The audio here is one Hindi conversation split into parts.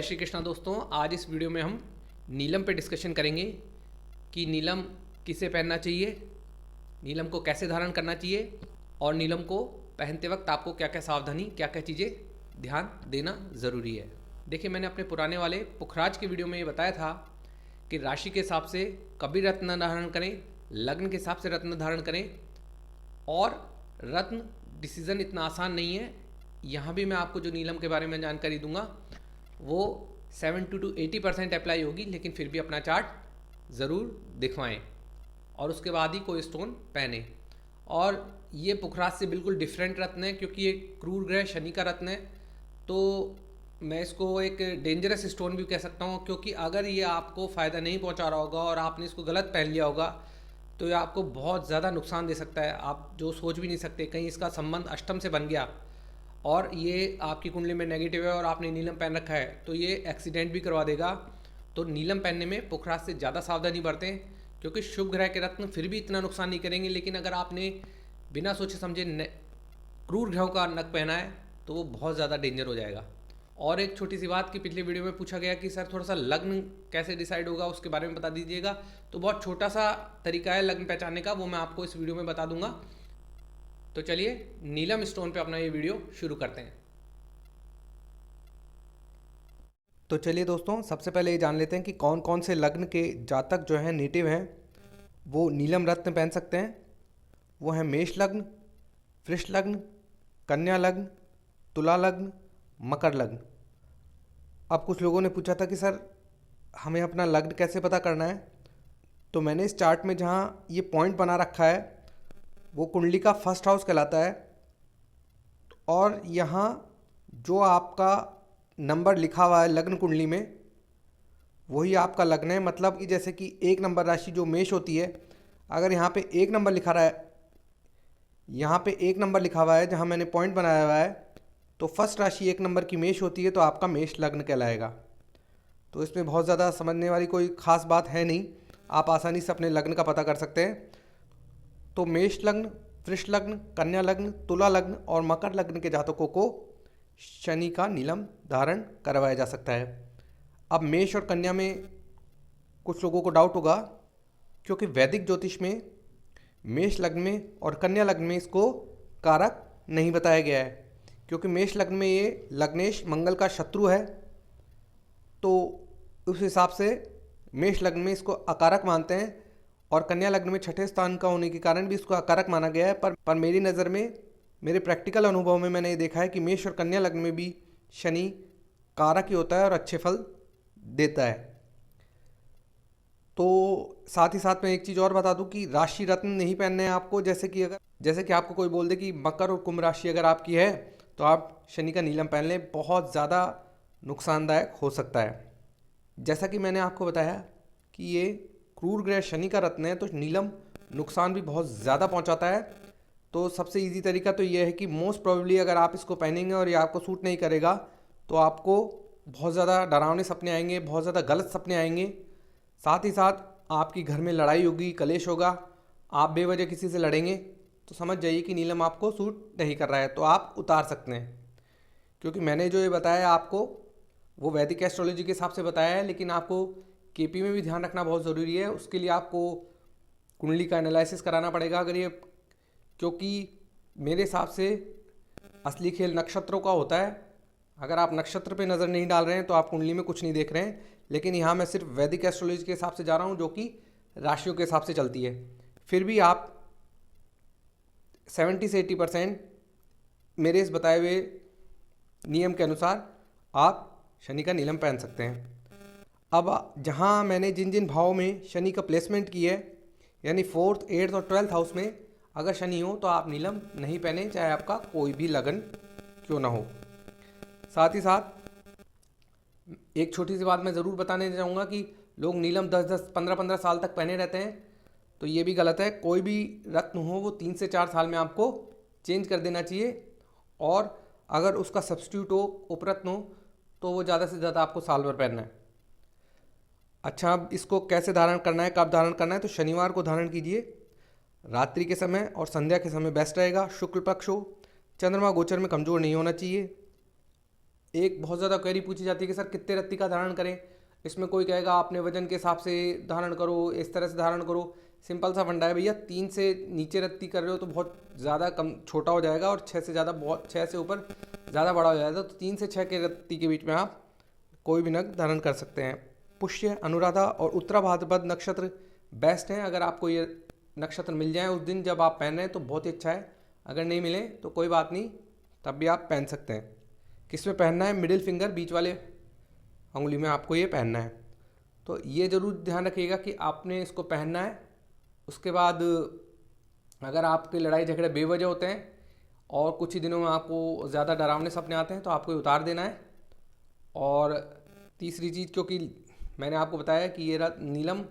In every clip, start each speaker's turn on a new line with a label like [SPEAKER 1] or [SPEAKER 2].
[SPEAKER 1] श्री कृष्णा दोस्तों। आज इस वीडियो में हम नीलम पे डिस्कशन करेंगे कि नीलम किसे पहनना चाहिए, नीलम को कैसे धारण करना चाहिए और नीलम को पहनते वक्त आपको क्या क्या सावधानी, क्या क्या चीज़ें ध्यान देना ज़रूरी है। देखिए, मैंने अपने पुराने वाले पुखराज के वीडियो में ये बताया था कि राशि के हिसाब से कभी रत्न धारण करें, लग्न के हिसाब से रत्न धारण करें, और रत्न डिसीज़न इतना आसान नहीं है। यहाँ भी मैं आपको जो नीलम के बारे में जानकारी दूंगा वो 70 to 80% अप्लाई होगी, लेकिन फिर भी अपना चार्ट ज़रूर दिखवाएं और उसके बाद ही कोई स्टोन पहने। और ये पुखराज से बिल्कुल डिफरेंट रत्न है, क्योंकि ये क्रूर ग्रह शनि का रत्न है, तो मैं इसको एक डेंजरस स्टोन भी कह सकता हूँ। क्योंकि अगर ये आपको फ़ायदा नहीं पहुँचा रहा होगा और आपने इसको गलत पहन लिया होगा तो ये आपको बहुत ज़्यादा नुकसान दे सकता है, आप जो सोच भी नहीं सकते। कहीं इसका संबंध अष्टम से बन गया और ये आपकी कुंडली में नेगेटिव है और आपने नीलम पहन रखा है तो ये एक्सीडेंट भी करवा देगा। तो नीलम पहनने में पुखराज से ज़्यादा सावधानी बरतें, क्योंकि शुभ ग्रह के रत्न फिर भी इतना नुकसान नहीं करेंगे, लेकिन अगर आपने बिना सोचे समझे क्रूर ग्रहों का नग पहना है तो वो बहुत ज़्यादा डेंजर हो जाएगा। और एक छोटी सी बात कि पिछले वीडियो में पूछा गया कि सर थोड़ा सा लग्न कैसे डिसाइड होगा, उसके बारे में बता दीजिएगा। तो बहुत छोटा सा तरीका है लग्न पहचानने का, वो मैं आपको इस वीडियो में बता दूंगा। तो चलिए नीलम स्टोन पे अपना ये वीडियो शुरू करते हैं।
[SPEAKER 2] तो चलिए दोस्तों, सबसे पहले ये जान लेते हैं कि कौन कौन से लग्न के जातक जो हैं नेटिव हैं वो नीलम रत्न पहन सकते हैं। वो हैं मेष लग्न, वृष लग्न, कन्या लग्न, तुला लग्न, मकर लग्न। अब कुछ लोगों ने पूछा था कि सर हमें अपना लग्न कैसे पता करना है, तो मैंने इस चार्ट में जहाँ ये पॉइंट बना रखा है वो कुंडली का फर्स्ट हाउस कहलाता है। और यहाँ जो आपका नंबर लिखा हुआ है लग्न कुंडली में वही आपका लग्न है। मतलब कि जैसे कि एक नंबर राशि जो मेष होती है, अगर यहाँ पे एक नंबर लिखा रहा है, यहाँ पे एक नंबर लिखा हुआ है जहाँ मैंने पॉइंट बनाया हुआ है, तो फर्स्ट राशि एक नंबर की मेष होती है, तो आपका मेष लग्न कहलाएगा। तो इसमें बहुत ज़्यादा समझने वाली कोई ख़ास बात है नहीं, आप आसानी से अपने लग्न का पता कर सकते हैं। तो मेष लग्न, वृष लग्न, कन्या लग्न, तुला लग्न और मकर लग्न के जातकों को शनि का नीलम धारण करवाया जा सकता है। अब मेष और कन्या में कुछ लोगों को डाउट होगा, क्योंकि वैदिक ज्योतिष में मेष लग्न में और कन्या लग्न में इसको कारक नहीं बताया गया है, क्योंकि मेष लग्न में ये लग्नेश मंगल का शत्रु है, तो उस हिसाब से मेष लग्न में इसको अकारक मानते हैं। और कन्या लग्न में छठे स्थान का होने के कारण भी इसको अकारक माना गया है। पर मेरी नज़र में, मेरे प्रैक्टिकल अनुभव में मैंने ये देखा है कि मेष और कन्या लग्न में भी शनि कारक ही होता है और अच्छे फल देता है। तो साथ ही साथ मैं एक चीज़ और बता दूं कि राशि रत्न नहीं पहनने हैं आपको। जैसे कि आपको कोई बोल दे कि मकर और कुंभ राशि अगर आपकी है तो आप शनि का नीलम पहन लें, बहुत ज़्यादा नुकसानदायक हो सकता है। जैसा कि मैंने आपको बताया कि ये क्रूर ग्रह शनि का रत्न है, तो नीलम नुकसान भी बहुत ज़्यादा पहुंचाता है। तो सबसे इजी तरीका तो ये है कि मोस्ट प्रोबेबली अगर आप इसको पहनेंगे और ये आपको सूट नहीं करेगा तो आपको बहुत ज़्यादा डरावने सपने आएंगे, बहुत ज़्यादा गलत सपने आएंगे। साथ ही साथ आपकी घर में लड़ाई होगी, कलेश होगा, आप बेवजह किसी से लड़ेंगे, तो समझ जाइए कि नीलम आपको सूट नहीं कर रहा है, तो आप उतार सकते हैं। क्योंकि मैंने जो ये बताया आपको वो वैदिक एस्ट्रोलॉजी के हिसाब से बताया है, लेकिन आपको केपी में भी ध्यान रखना बहुत ज़रूरी है। उसके लिए आपको कुंडली का एनालिसिस कराना पड़ेगा। अगर ये, क्योंकि मेरे हिसाब से असली खेल नक्षत्रों का होता है। अगर आप नक्षत्र पे नज़र नहीं डाल रहे हैं तो आप कुंडली में कुछ नहीं देख रहे हैं। लेकिन यहाँ मैं सिर्फ वैदिक एस्ट्रोलॉजी के हिसाब से जा रहा हूँ, जो कि राशियों के हिसाब से चलती है। फिर भी आप 70 से 80% मेरे इस बताए हुए नियम के अनुसार आप शनि का नीलम पहन सकते हैं। अब जहाँ मैंने जिन जिन भावों में शनि का प्लेसमेंट की है, यानी 4th, 8th और 12th हाउस में अगर शनि हो तो आप नीलम नहीं पहने, चाहे आपका कोई भी लगन क्यों ना हो। साथ ही साथ एक छोटी सी बात मैं ज़रूर बताने चाहूँगा कि लोग नीलम 10-10, 15-15 साल तक पहने रहते हैं, तो ये भी गलत है। कोई भी रत्न हो वो 3 से 4 साल में आपको चेंज कर देना चाहिए, और अगर उसका सब्स्टिट्यूट हो, उपरत्न हो, तो वो ज़्यादा से ज़्यादा आपको साल भर पहनना है। अच्छा, अब इसको कैसे धारण करना है, कब धारण करना है, तो शनिवार को धारण कीजिए, रात्रि के समय और संध्या के समय बेस्ट रहेगा। शुक्ल पक्ष हो, चंद्रमा गोचर में कमज़ोर नहीं होना चाहिए। एक बहुत ज़्यादा क्वेरी पूछी जाती है कि सर कितने रत्ती का धारण करें। इसमें कोई कहेगा आपने वजन के हिसाब से धारण करो, इस तरह से धारण करो। सिंपल सा फंडा है भैया, 3 से नीचे रत्ती कर रहे हो तो बहुत ज़्यादा कम छोटा हो जाएगा, और 6 से ज़्यादा बहुत 6 से ऊपर ज़्यादा बड़ा हो जाएगा। तो 3 से 6 के रत्ती के बीच में आप कोई भी नग धारण कर सकते हैं। पुष्य, अनुराधा और उत्तरा भाद्रपद नक्षत्र बेस्ट हैं। अगर आपको ये नक्षत्र मिल जाए उस दिन जब आप पहन रहे हैं तो बहुत ही अच्छा है। अगर नहीं मिले तो कोई बात नहीं, तब भी आप पहन सकते हैं। किस में पहनना है? मिडिल फिंगर, बीच वाले अंगुली में आपको ये पहनना है। तो ये ज़रूर ध्यान रखिएगा कि आपने इसको पहनना है। उसके बाद अगर आपके लड़ाई झगड़े बेवजह होते हैं और कुछ ही दिनों में आपको ज़्यादा डरावने सपने आते हैं तो आपको ये उतार देना है। और तीसरी चीज़, क्योंकि मैंने आपको बताया कि ये नीलम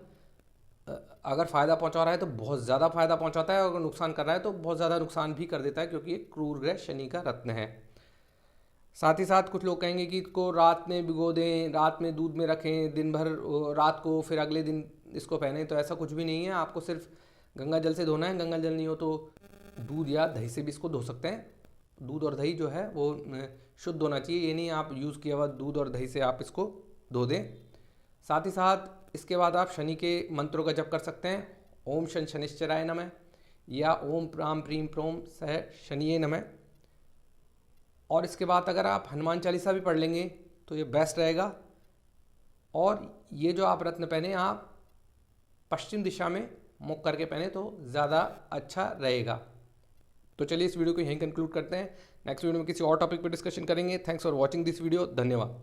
[SPEAKER 2] अगर फ़ायदा पहुंचा रहा है तो बहुत ज़्यादा फ़ायदा पहुंचाता है, और अगर नुकसान कर रहा है तो बहुत ज़्यादा नुकसान भी कर देता है, क्योंकि ये क्रूर ग्रह शनि का रत्न है। साथ ही साथ कुछ लोग कहेंगे कि इसको रात में भिगो दें, रात में दूध में रखें, दिन भर रात को फिर अगले दिन इसको पहने, तो ऐसा कुछ भी नहीं है। आपको सिर्फ गंगा जल से धोना है। गंगा जल नहीं हो तो दूध या दही से भी इसको धो सकते हैं। दूध और दही जो है वो शुद्ध होना चाहिए, ये नहीं आप यूज़ किया हुआ दूध और दही से आप इसको धो दें। साथ ही साथ इसके बाद आप शनि के मंत्रों का जप कर सकते हैं। ओम शन शनिश्चराय नमः या ओम प्राम प्रीम प्रोम सह शनिये नमः। और इसके बाद अगर आप हनुमान चालीसा भी पढ़ लेंगे तो ये बेस्ट रहेगा। और ये जो आप रत्न पहने आप पश्चिम दिशा में मुख करके पहने तो ज़्यादा अच्छा रहेगा। तो चलिए इस वीडियो को यहीं कंक्लूड करते हैं। नेक्स्ट वीडियो में किसी और टॉपिक पर डिस्कशन करेंगे। Thanks for watching this video. धन्यवाद।